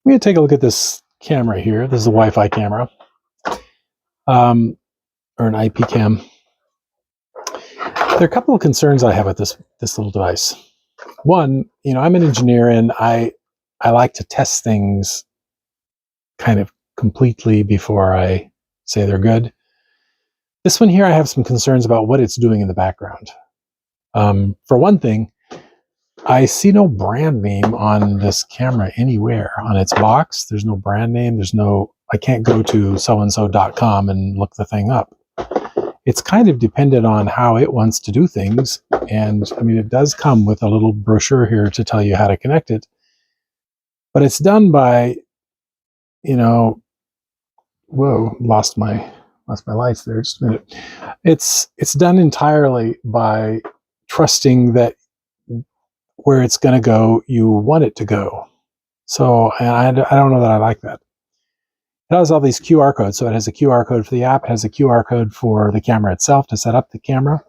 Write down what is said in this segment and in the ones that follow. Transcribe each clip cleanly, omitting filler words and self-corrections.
I'm going to take a look at this camera here. This is a Wi-Fi camera, or an IP cam. There are a couple of concerns I have with this little device. One, I'm an engineer, and I like to test things kind of completely before I say they're good. This one here, I have some concerns about what it's doing in the background. For one thing, I see no brand name on this camera anywhere. On its box, there's no brand name. I can't go to soandso.com and look the thing up. It's kind of dependent on how it wants to do things. And I mean, it does come with a little brochure here to tell you how to connect it. But it's done by, whoa, lost my lights there just a minute. It's done entirely by trusting that where it's going to go, you want it to go. So I don't know that I like that. It has all these QR codes. So it has a QR code for the app, it has a QR code for the camera itself to set up the camera.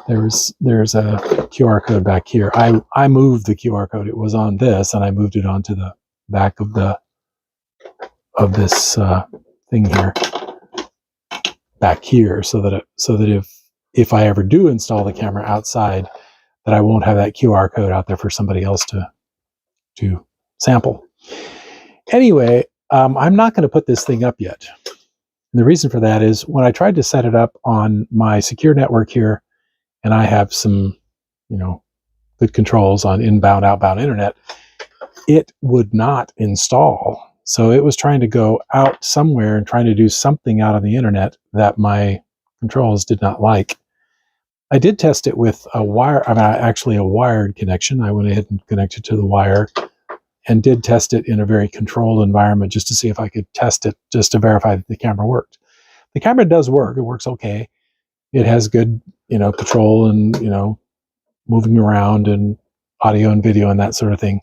There's a QR code back here. I moved the QR code. It was on this, and I moved it onto the back of this thing here, back here, so that if I ever do install the camera outside, that I won't have that QR code out there for somebody else to sample. Anyway, I'm not going to put this thing up yet. And the reason for that is when I tried to set it up on my secure network here, and I have some, good controls on inbound, outbound internet, it would not install. So it was trying to go out somewhere and trying to do something out on the internet that my controls did not like. I did test it with a wire, actually a wired connection. I went ahead and connected to the wire and did test it in a very controlled environment just to see if I could test it, just to verify that the camera worked. The camera does work. It works okay. It has good, control and, moving around and audio and video and that sort of thing.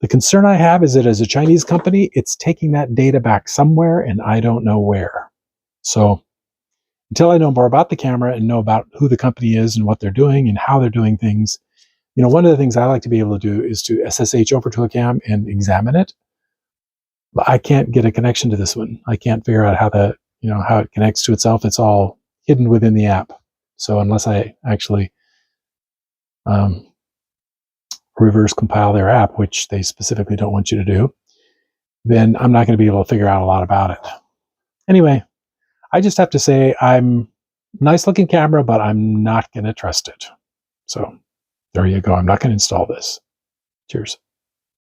The concern I have is that as a Chinese company, it's taking that data back somewhere and I don't know where. So until I know more about the camera and know about who the company is and what they're doing and how they're doing things, one of the things I like to be able to do is to SSH over to a cam and examine it. But I can't get a connection to this one. I can't figure out how how it connects to itself. It's all hidden within the app. So unless I actually reverse compile their app, which they specifically don't want you to do, then I'm not going to be able to figure out a lot about it. Anyway, I just have to say nice looking camera, but I'm not going to trust it. So there you go. I'm not going to install this. Cheers.